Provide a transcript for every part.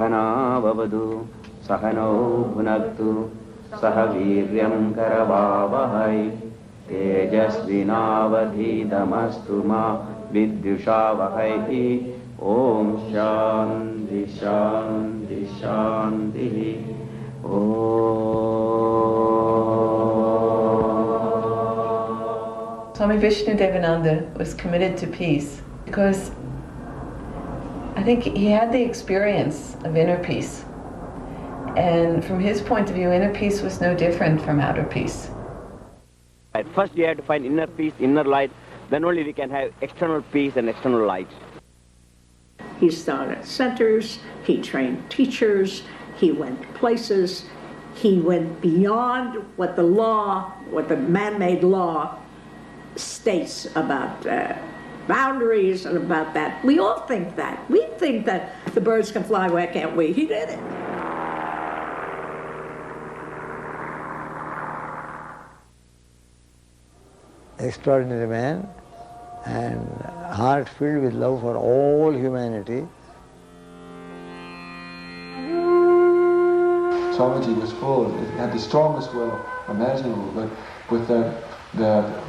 Sahana Vavadu, Sahano Bhunaktu, Sahaviryam Karavavahai, Tejasvinavadhidamastu ma Vidyushavahai. Om Shanti Shanti Shanti. Swami Vishnudevananda was committed to peace because I think he had the experience of inner peace. And from his point of view, inner peace was no different from outer peace. At first we have to find inner peace, inner light, then only we can have external peace and external light. He started centers, he trained teachers, he went places, he went beyond what the law, what the man-made law states about boundaries and about that. We all think that. We think that the birds can fly, why can't we? He did it. Extraordinary man, and heart filled with love for all humanity. Swamiji was full, it had the strongest will imaginable, but with that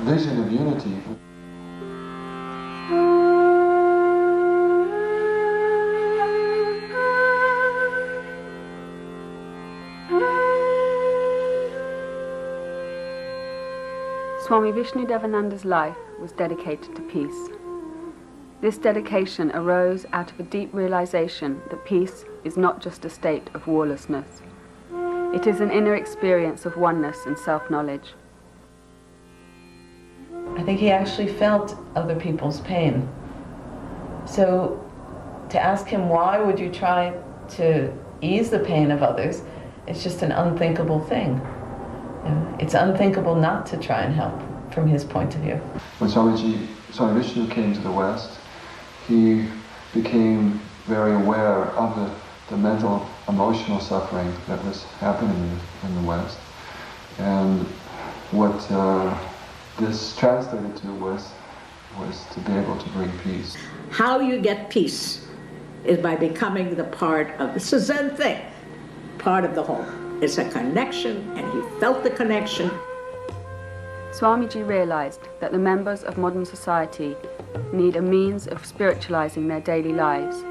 vision of unity. Swami Vishnudevananda's life was dedicated to peace. This dedication arose out of a deep realization that peace is not just a state of warlessness. It is an inner experience of oneness and self-knowledge. I think he actually felt other people's pain. So to ask him, why would you try to ease the pain of others, it's just an unthinkable thing. You know, it's unthinkable not to try and help from his point of view. When Swami Vishnu came to the West, he became very aware of the mental, emotional suffering that was happening in the West. And what this translated to was to be able to bring peace. How you get peace is by becoming the part of, it's a Zen thing, part of the whole. It's a connection, and he felt the connection. Swamiji realized that the members of modern society need a means of spiritualizing their daily lives.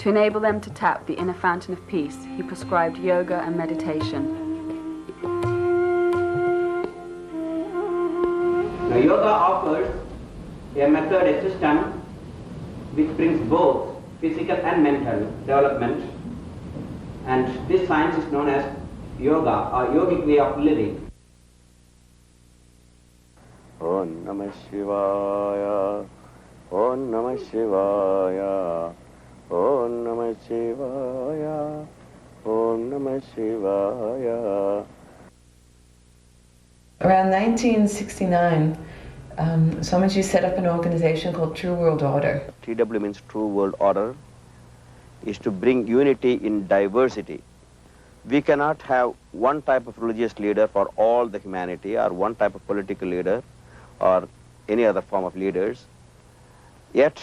To enable them to tap the inner fountain of peace, he prescribed yoga and meditation. Now, yoga offers a method, a system which brings both physical and mental development, and this science is known as yoga, or yogic way of living. Om Namah Shivaya, Om Namah Shivaya, Om Namah Shivaya, Om Namah Shivaya. Around 1969, Swamiji set up an organization called True World Order. TW means True World Order, is to bring unity in diversity. We cannot have one type of religious leader for all the humanity, or one type of political leader, or any other form of leaders. Yet,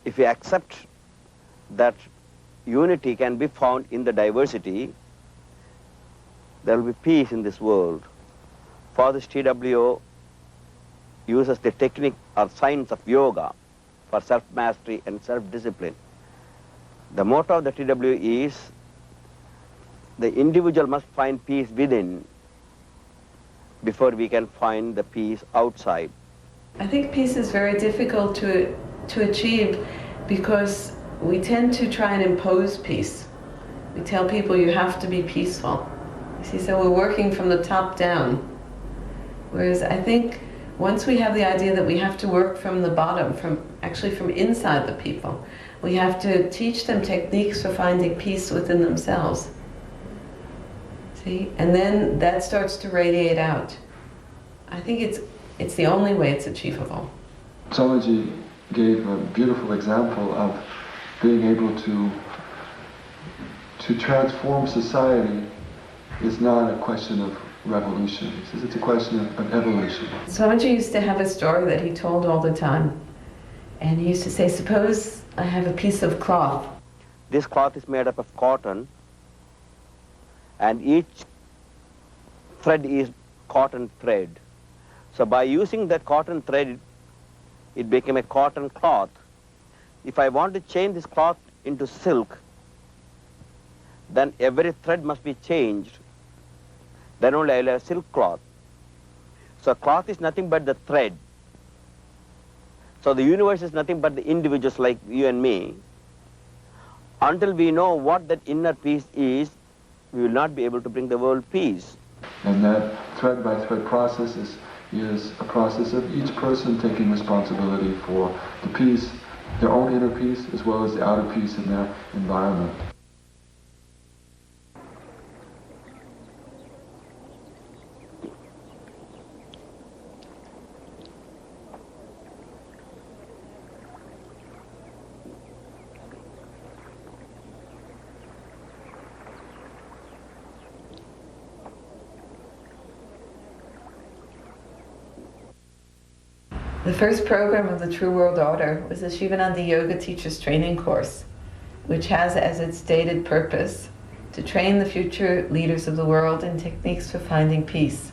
if we accept that unity can be found in the diversity, there will be peace in this world. For this TWO uses the technique or science of yoga for self-mastery and self-discipline. The motto of the TW is the individual must find peace within before we can find the peace outside. I think peace is very difficult to achieve because we tend to try and impose peace. We tell people you have to be peaceful. You see, so we're working from the top down. Whereas I think once we have the idea that we have to work from the bottom, from inside the people, we have to teach them techniques for finding peace within themselves. See? And then that starts to radiate out. I think it's the only way it's achievable. Swamiji gave a beautiful example of being able to transform society is not a question of revolution. He says it's a question of evolution. Swamiji used to have a story that he told all the time. And he used to say, suppose I have a piece of cloth. This cloth is made up of cotton, and each thread is cotton thread. So by using that cotton thread, it became a cotton cloth. If I want to change this cloth into silk, then every thread must be changed. Then only I will have silk cloth. So cloth is nothing but the thread. So the universe is nothing but the individuals like you and me. Until we know what that inner peace is, we will not be able to bring the world peace. And that thread by thread process is a process of each person taking responsibility for the peace, their own inner peace, as well as the outer peace in their environment. The first program of the True World Order was the Shivananda Yoga Teachers Training Course, which has as its stated purpose to train the future leaders of the world in techniques for finding peace.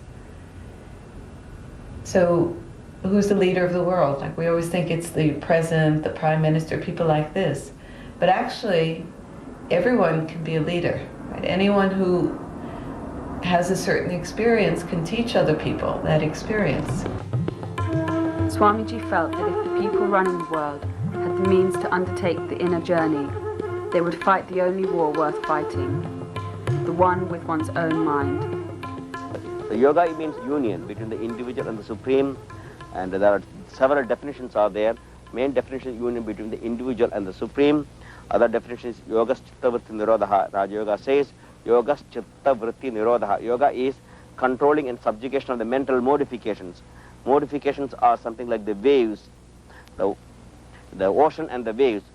So, who's the leader of the world? Like, we always think it's the president, the prime minister, people like this. But actually, everyone can be a leader. Right? Anyone who has a certain experience can teach other people that experience. Swamiji felt that if the people running the world had the means to undertake the inner journey, they would fight the only war worth fighting, the one with one's own mind. The yoga means union between the individual and the supreme, and there are several definitions are there. Main definition is union between the individual and the supreme. Other definition is yogas chitta vritti nirodha. Raja Yoga says yogas chitta vritti nirodha. Yoga is controlling and subjugation of the mental modifications. Modifications are something like the waves, the ocean and the waves.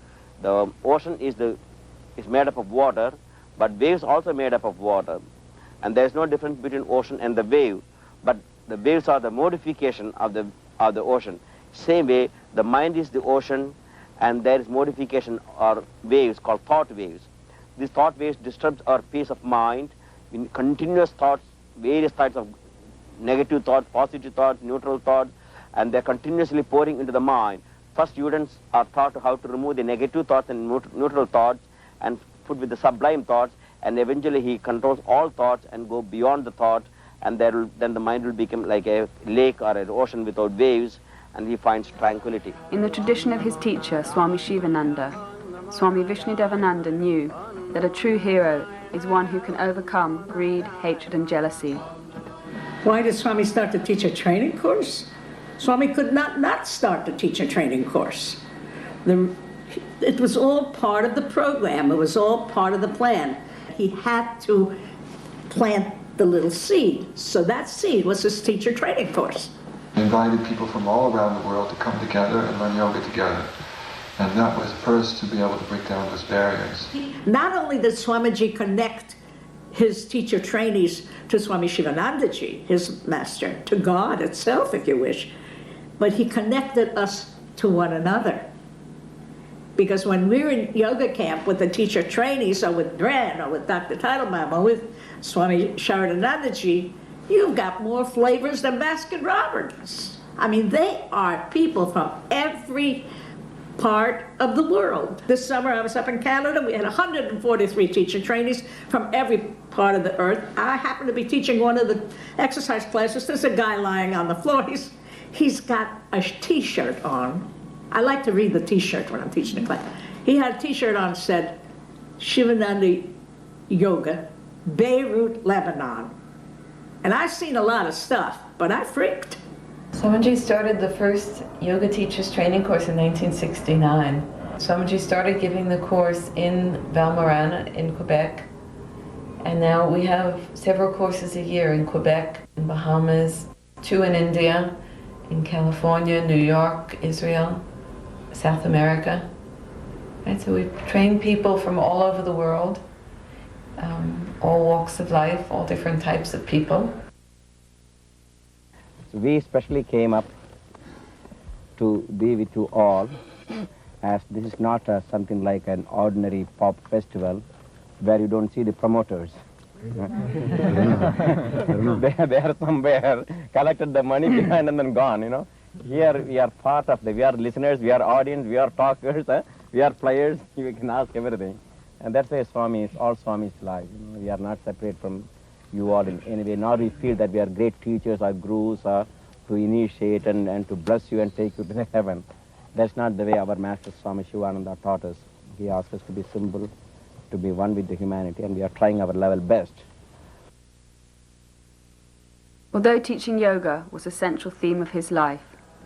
The ocean is made up of water, but waves also made up of water. And there is no difference between ocean and the wave, but the waves are the modification of the ocean. Same way, the mind is the ocean, and there is modification or waves called thought waves. These thought waves disturbs our peace of mind in continuous thoughts, various types of negative thoughts, positive thoughts, neutral thoughts, and they're continuously pouring into the mind. First, students are taught how to remove the negative thoughts and neutral thoughts and put with the sublime thoughts, and eventually he controls all thoughts and go beyond the thought, and then the mind will become like a lake or an ocean without waves, and he finds tranquility. In the tradition of his teacher, Swami Shivananda, Swami Vishnudevananda knew that a true hero is one who can overcome greed, hatred and jealousy. Why did Swami start to teach a training course? Swami could not start to teach a training course. It was all part of the program. It was all part of the plan. He had to plant the little seed. So that seed was his teacher training course. He invited people from all around the world to come together and learn yoga together. And that was first to be able to break down those barriers. Not only did Swamiji connect his teacher trainees to Swami Shivanandaji, his master, to God itself, if you wish, but he connected us to one another. Because when we were in yoga camp with the teacher trainees, or with Dren, or with Dr. Teitelbaum, or with Swami Sharadanandaji, you've got more flavors than Baskin-Robbins. I mean, they are people from every part of the world. This summer I was up in Canada. We had 143 teacher trainees from every part of the earth. I happened to be teaching one of the exercise classes. There's a guy lying on the floor. He's got a t-shirt on. I like to read the t-shirt when I'm teaching a class. He had a t-shirt on that said, Shivananda Yoga, Beirut, Lebanon. And I've seen a lot of stuff, but I freaked. Swamiji started the first yoga teachers training course in 1969. Swamiji started giving the course in Valmarana in Quebec, and now we have several courses a year in Quebec, in Bahamas, 2 in India, in California, New York, Israel, South America. Right, so we train people from all over the world, all walks of life, all different types of people. We especially came up to be with you all, as this is not something like an ordinary pop festival where you don't see the promoters. They are somewhere, collected the money behind and then gone, you know. Here we are part of we are listeners, we are audience, we are talkers, we are players, we can ask everything. And that's why Swami is, all Swami's life. You know, we are not separate from you all in any way, nor we feel that we are great teachers or gurus to initiate and to bless you and take you to the heaven. That's not the way our Master Swami Shivananda taught us. He asked us to be simple, to be one with the humanity, and we are trying our level best. Although teaching yoga was a central theme of his life,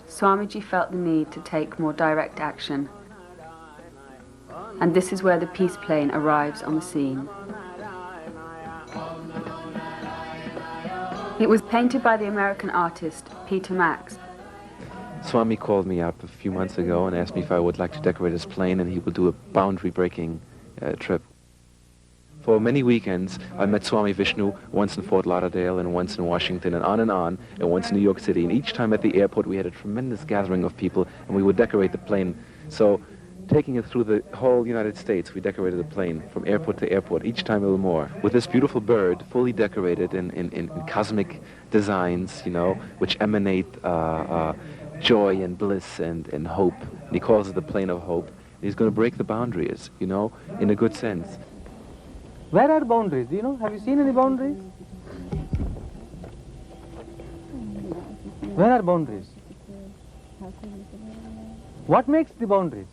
Swamiji felt the need to take more direct action. And this is where the peace plane arrives on the scene. It was painted by the American artist Peter Max. Swami called me up a few months ago and asked me if I would like to decorate his plane, and he would do a boundary-breaking trip. For many weekends, I met Swami Vishnu once in Fort Lauderdale and once in Washington and once in New York City. And each time at the airport, we had a tremendous gathering of people, and we would decorate the plane. So, taking it through the whole United States, we decorated the plane from airport to airport, each time a little more. With this beautiful bird, fully decorated in cosmic designs, you know, which emanate joy and bliss and hope. And he calls it the plane of hope. And he's going to break the boundaries, you know, in a good sense. Where are boundaries? Do you know? Have you seen any boundaries? Where are boundaries? What makes the boundaries?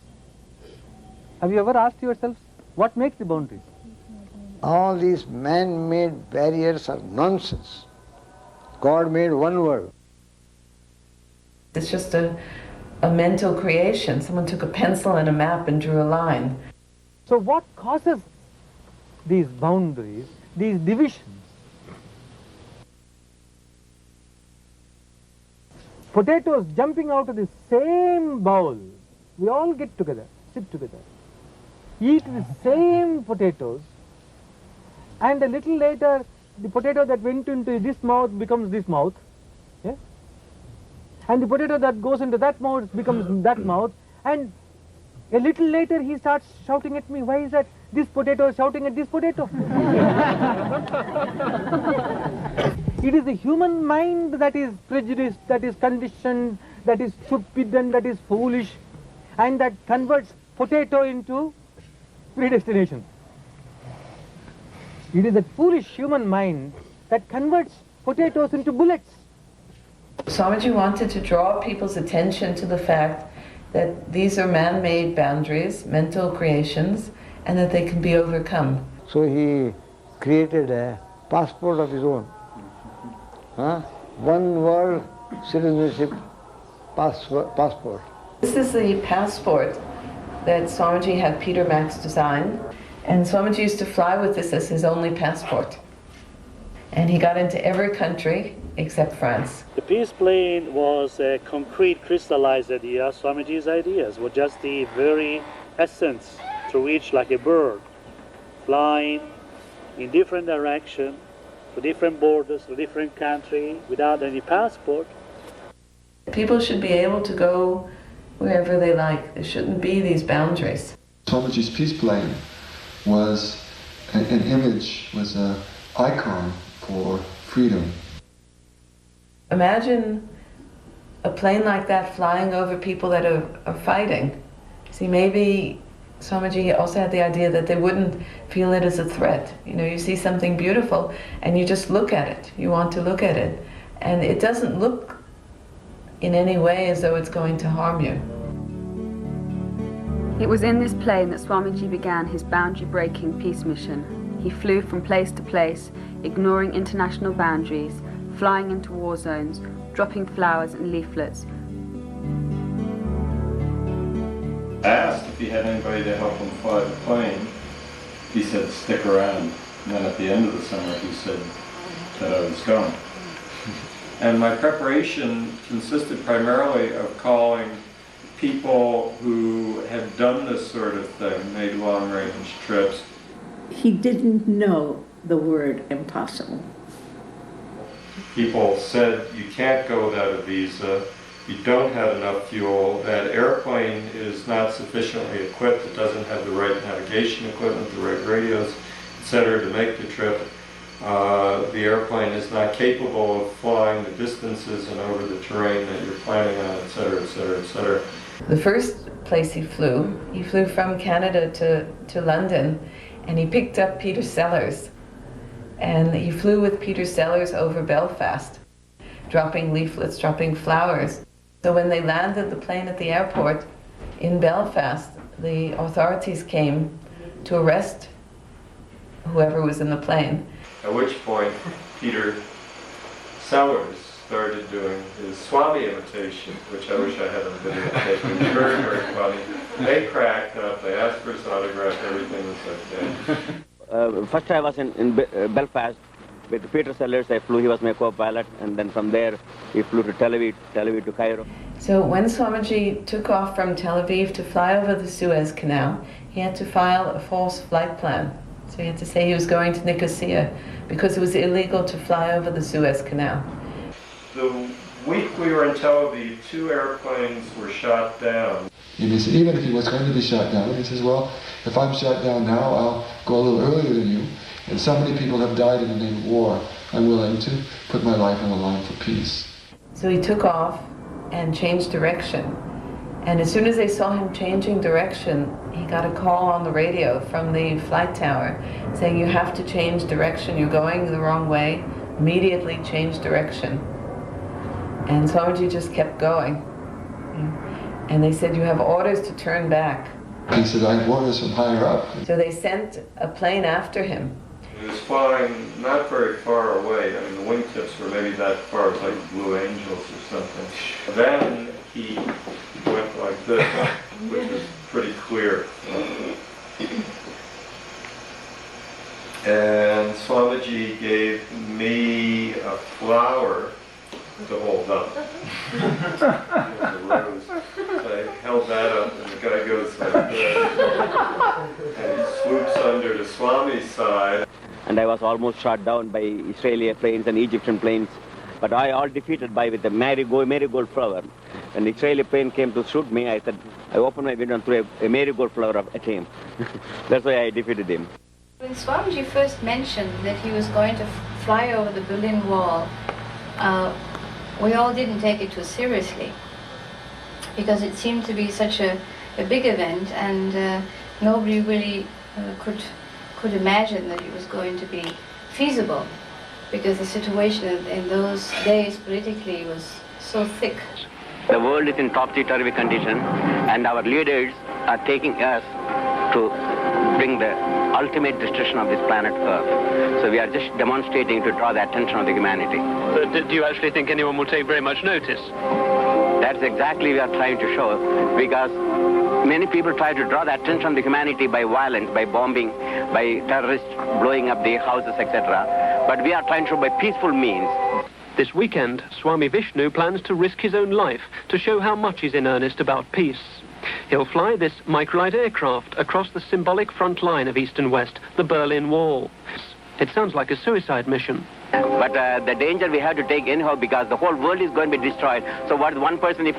Have you ever asked yourselves, what makes the boundaries? All these man-made barriers are nonsense. God made one world. It's just a mental creation. Someone took a pencil and a map and drew a line. So what causes these boundaries, these divisions? Potatoes jumping out of the same bowl. We all get together, sit together, eat the same potatoes, and a little later the potato that went into this mouth becomes this mouth, yeah? And the potato that goes into that mouth becomes that mouth, and a little later he starts shouting at me, why is that this potato is shouting at this potato? It is the human mind that is prejudiced, that is conditioned, that is stupid and that is foolish, and that converts potato into predestination. It is that foolish human mind that converts potatoes into bullets. Swamiji wanted to draw people's attention to the fact that these are man-made boundaries, mental creations, and that they can be overcome. So he created a passport of his own. One world citizenship passport. This is the passport that Swamiji had Peter Max design, and Swamiji used to fly with this as his only passport. And he got into every country except France. The peace plane was a concrete, crystallized idea. Swamiji's ideas were just the very essence through which, like a bird, flying in different directions, to different borders, to different country, without any passport. People should be able to go wherever they like. There shouldn't be these boundaries. Swamiji's peace plane was an image, was an icon for freedom. Imagine a plane like that flying over people that are fighting. See, maybe Swamiji also had the idea that they wouldn't feel it as a threat. You know, you see something beautiful and you just look at it. You want to look at it. And it doesn't look in any way as though it's going to harm you. It was in this plane that Swamiji began his boundary-breaking peace mission. He flew from place to place, ignoring international boundaries, flying into war zones, dropping flowers and leaflets. Asked if he had anybody to help him fly the plane. He said, stick around. And then at the end of the summer, he said that I was gone. And my preparation consisted primarily of calling people who had done this sort of thing, made long-range trips. He didn't know the word impossible. People said, you can't go without a visa. you don't have enough fuel, that airplane is not sufficiently equipped, it doesn't have the right navigation equipment, the right radios, etc. to make the trip. The airplane is not capable of flying the distances and over the terrain that you're planning on, etc., etc., etc. The first place he flew from Canada to London, and he picked up Peter Sellers. And he flew with Peter Sellers over Belfast, dropping leaflets, dropping flowers. So when they landed the plane at the airport in Belfast, the authorities came to arrest whoever was in the plane. At which point, Peter Sellers started doing his Swami imitation, which I wish I had a videotape. It was very, very funny. They cracked up, they asked for his autograph, everything was okay. First I was in Belfast with Peter Sellers. I flew, he was my co-pilot, and then from there he flew to Tel Aviv to Cairo. So when Swamiji took off from Tel Aviv to fly over the Suez Canal, he had to file a false flight plan. So he had to say he was going to Nicosia because it was illegal to fly over the Suez Canal. The week we were in Tel Aviv, 2 airplanes were shot down. Even if he was going to be shot down, he says, well, if I'm shot down now, I'll go a little earlier than you. And so many people have died in the name of war. I'm willing to put my life on the line for peace. So he took off and changed direction. And as soon as they saw him changing direction, he got a call on the radio from the flight tower saying, you have to change direction, you're going the wrong way, immediately change direction. And Swamiji just kept going. And they said, you have orders to turn back. He said, I have orders from higher up. So they sent a plane after him. He was flying not very far away. I mean, the wingtips were maybe that far, like Blue Angels or something. Then he went like this, which was pretty clear. And Swamiji gave me a flower to hold up. It was a rose. So I held that up, and the guy goes like this. And he swoops under the Swami's side. And I was almost shot down by Israeli planes and Egyptian planes. But I all defeated with a marigold flower. When the Israeli plane came to shoot me, I opened my window and threw a marigold flower at him. That's why I defeated him. When Swamiji first mentioned that he was going to fly over the Berlin Wall, we all didn't take it too seriously because it seemed to be such a big event, and nobody really could imagine that it was going to be feasible, because the situation in those days politically was so thick. The world is in topsy-turvy condition, and our leaders are taking us to bring the ultimate destruction of this planet Earth. So we are just demonstrating to draw the attention of the humanity. But do you actually think anyone will take very much notice? That's exactly we are trying to show, because many people try to draw the attention of the humanity by violence, by bombing, by terrorists blowing up the houses, etc. But we are trying to show by peaceful means. This weekend, Swami Vishnu plans to risk his own life to show how much he's in earnest about peace. He'll fly this microlight aircraft across the symbolic front line of East and West, the Berlin Wall. It sounds like a suicide mission. But the danger we have to take anyhow, because the whole world is going to be destroyed. So what one person, if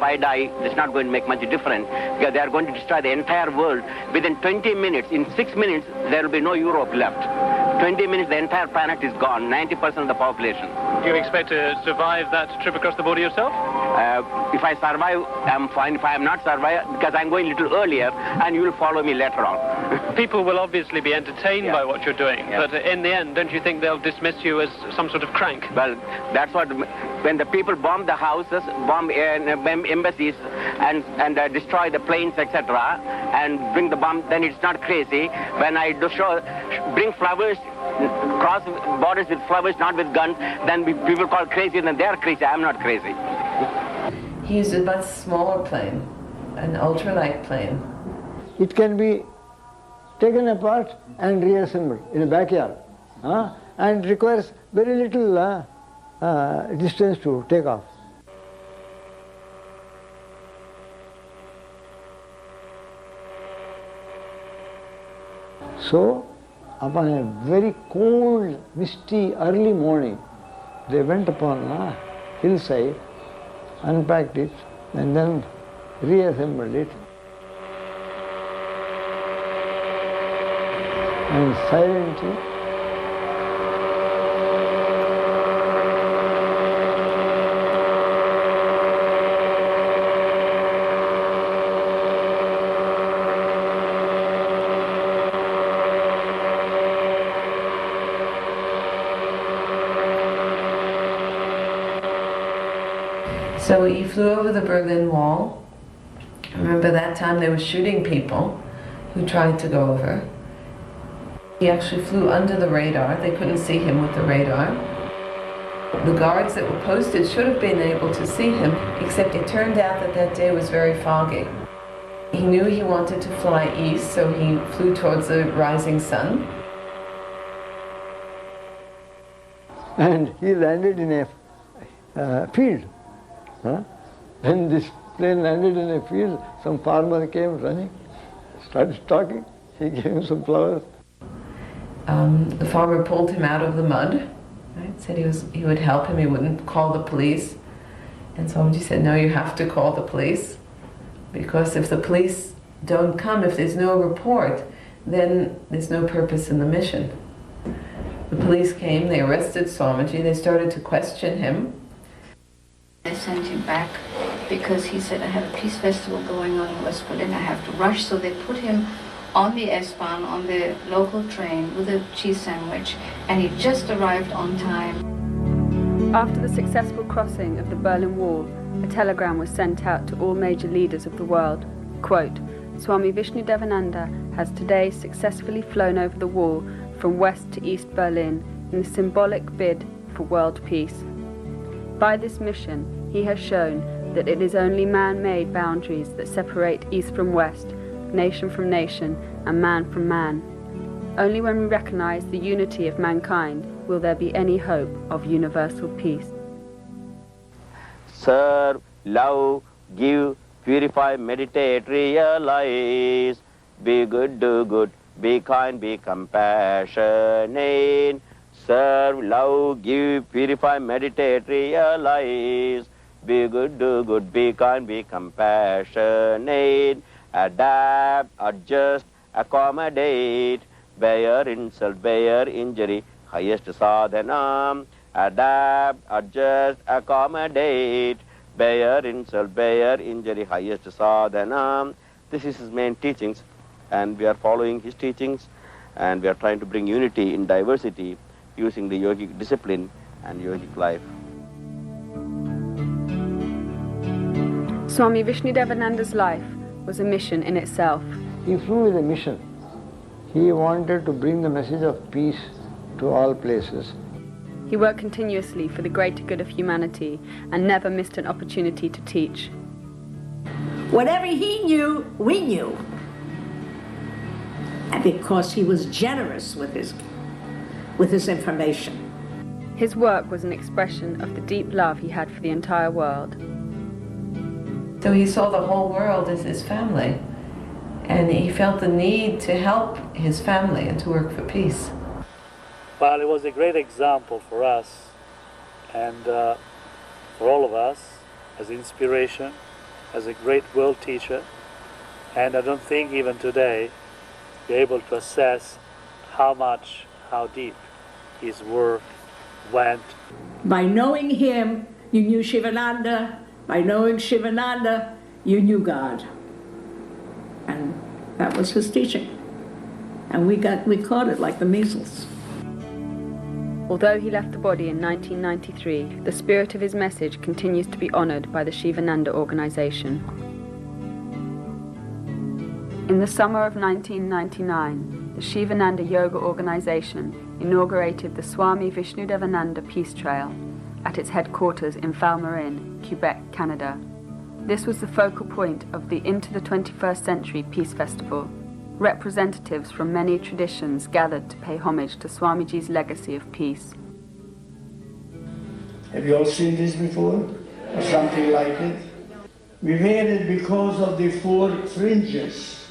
I die, it's not going to make much difference, because they are going to destroy the entire world. Within 20 minutes, in 6 minutes, there will be no Europe left. 20 minutes, the entire planet is gone, 90% of the population. Do you expect to survive that trip across the border yourself? If I survive, I'm fine. If I am not survive, because I'm going a little earlier, and you will follow me later on. People will obviously be entertained by what you're doing, but in the end, don't you think they'll dismiss you as some sort of crank? Well, that's what, when the people bomb the houses, bomb embassies, and destroy the planes, etc., and bring the bomb, then it's not crazy. When I bring flowers, cross borders with flowers, not with guns, then people call crazy, and they are crazy. I'm not crazy. He used a much smaller plane, an ultralight plane. It can be taken apart and reassembled in a backyard, and requires very little distance to take off. So, upon a very cold, misty, early morning, they went upon a hillside unpacked it, and then reassembled it. And silently So he flew over the Berlin Wall. Remember that time they were shooting people who tried to go over. He actually flew under the radar. They couldn't see him with the radar. The guards that were posted should have been able to see him, except it turned out that that day was very foggy. He knew he wanted to fly east, so he flew towards the rising sun. And he landed in a field. When this plane landed in a field, some farmer came running, started talking. He gave him some flowers. The farmer pulled him out of the mud, right? Said he would help him, he wouldn't call the police. And Swamiji said, no, you have to call the police, because if the police don't come, if there's no report, then there's no purpose in the mission. The police came, they arrested Swamiji, they started to question him. They sent him back because he said, I have a peace festival going on in West Berlin, I have to rush. So they put him on the S-Bahn, on the local train with a cheese sandwich, and he just arrived on time. After the successful crossing of the Berlin Wall, a telegram was sent out to all major leaders of the world. Quote, Swami Vishnudevananda has today successfully flown over the wall from West to East Berlin in the symbolic bid for world peace. By this mission, he has shown that it is only man-made boundaries that separate East from West, nation from nation, and man from man. Only when we recognize the unity of mankind will there be any hope of universal peace. Serve, love, give, purify, meditate, realize. Be good, do good, be kind, be compassionate. Serve, love, give, purify, meditate, realize. Be good, do good, be kind, be compassionate. Adapt, adjust, accommodate. Bear insult, bear injury, highest sadhana. Adapt, adjust, accommodate. Bear insult, bear injury, highest sadhana. This is his main teachings, and we are following his teachings, and we are trying to bring unity in diversity using the yogic discipline and yogic life. Swami Vishnudevananda's life was a mission in itself. He flew with a mission. He wanted to bring the message of peace to all places. He worked continuously for the greater good of humanity and never missed an opportunity to teach. Whatever he knew, we knew. And because he was generous with his information. His work was an expression of the deep love he had for the entire world. So he saw the whole world as his family, and he felt the need to help his family and to work for peace. Well, it was a great example for us and for all of us as inspiration, as a great world teacher. And I don't think even today you're able to assess how much, how deep his work went. By knowing him, you knew Shivananda. By knowing Shivananda, you knew God. And that was his teaching. And we caught it like the measles. Although he left the body in 1993, the spirit of his message continues to be honored by the Shivananda organization. In the summer of 1999, the Shivananda Yoga organization inaugurated the Swami Vishnudevananda Peace Trail at its headquarters in Valmarin, Quebec, Canada. This was the focal point of the Into the 21st Century Peace Festival. Representatives from many traditions gathered to pay homage to Swamiji's legacy of peace. Have you all seen this before? Or something like it? We wear it because of the four fringes.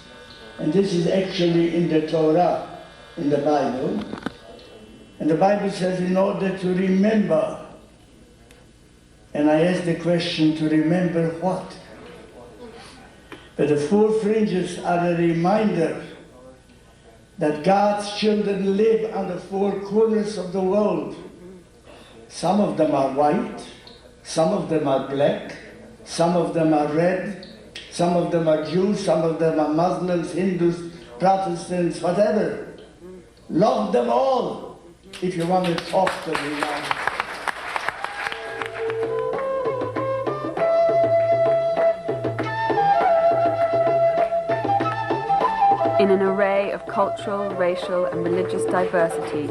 And this is actually in the Torah, in the Bible. And the Bible says in order to remember and I asked the question to remember what? But the four fringes are a reminder that God's children live on the four corners of the world. Some of them are white, some of them are black, some of them are red, some of them are Jews, some of them are Muslims, Hindus, Protestants, whatever. Love them all if you want to talk to me now. In an array of cultural, racial and religious diversity,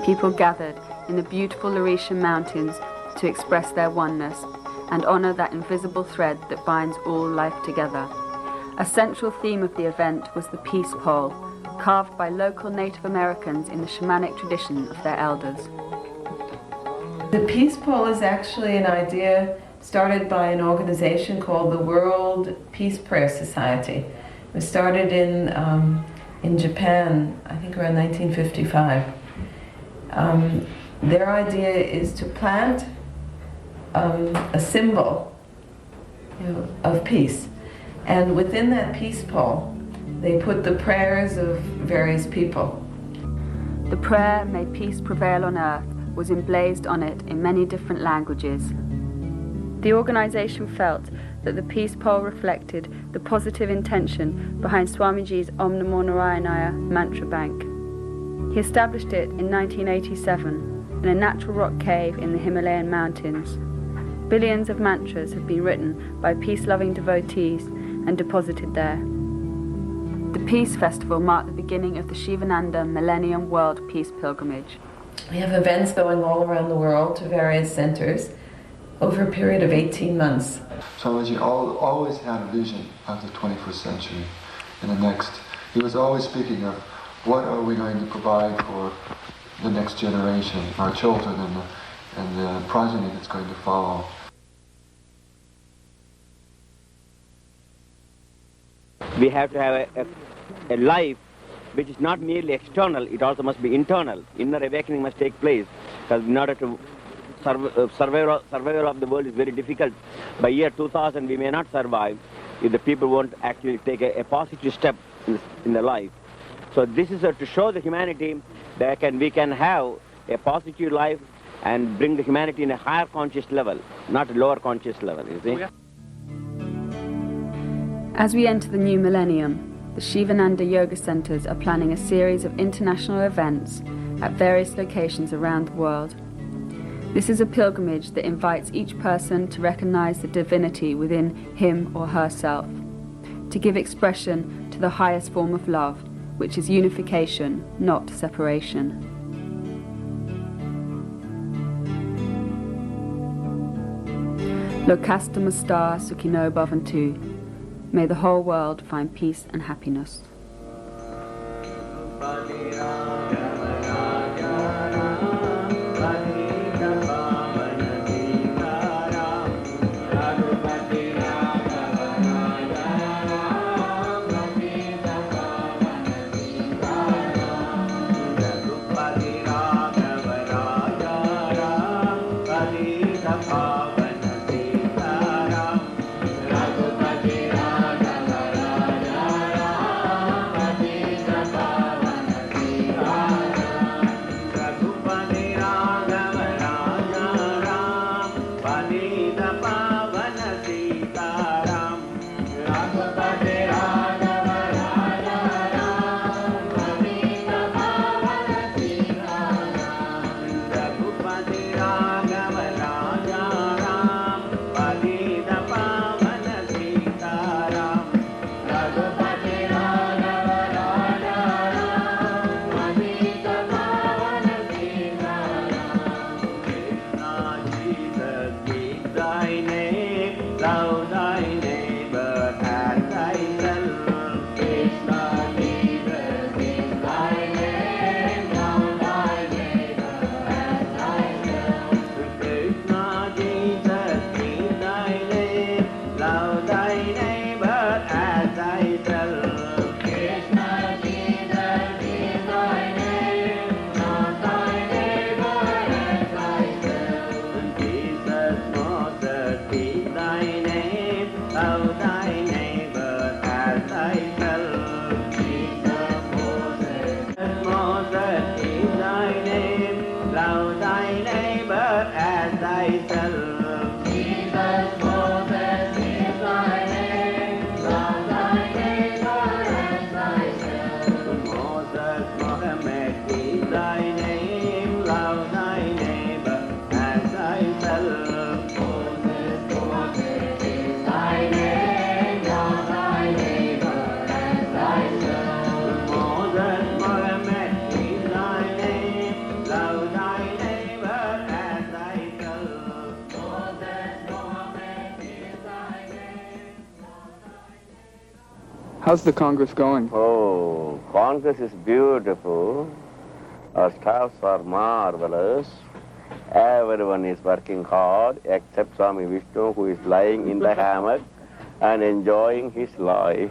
people gathered in the beautiful Laurentian Mountains to express their oneness and honor that invisible thread that binds all life together. A central theme of the event was the peace pole, carved by local Native Americans in the shamanic tradition of their elders. The peace pole is actually an idea started by an organization called the World Peace Prayer Society. It was started in Japan, I think around 1955. Their idea is to plant a symbol, of peace. And within that peace pole, they put the prayers of various people. The prayer, "May peace prevail on earth," was emblazoned on it in many different languages. The organization felt that the peace pole reflected the positive intention behind Swamiji's Om Namo Narayanaya mantra bank. He established it in 1987 in a natural rock cave in the Himalayan mountains. Billions of mantras have been written by peace-loving devotees and deposited there. The Peace Festival marked the beginning of the Shivananda Millennium World Peace Pilgrimage. We have events going all around the world to various centers over a period of 18 months. Swamiji always had a vision of the 21st century and the next. He was always speaking of what are we going to provide for the next generation, our children and the progeny that's going to follow. We have to have a life which is not merely external, it also must be internal. Inner awakening must take place, because in order to survival of the world is very difficult. By year 2000 we may not survive if the people won't actually take a positive step in their life. So this is to show the humanity that we can have a positive life and bring the humanity in a higher conscious level, not a lower conscious level, you see. As we enter the new millennium, the Shivananda Yoga Centers are planning a series of international events at various locations around the world. This is a pilgrimage that invites each person to recognize the divinity within him or herself, to give expression to the highest form of love, which is unification, not separation. Lokastamasta Sukhino Bhavantu. May the whole world find peace and happiness. How's the Congress going? Oh, Congress is beautiful. Our staffs are marvelous. Everyone is working hard except Swami Vishnu, who is lying in the hammock and enjoying his life.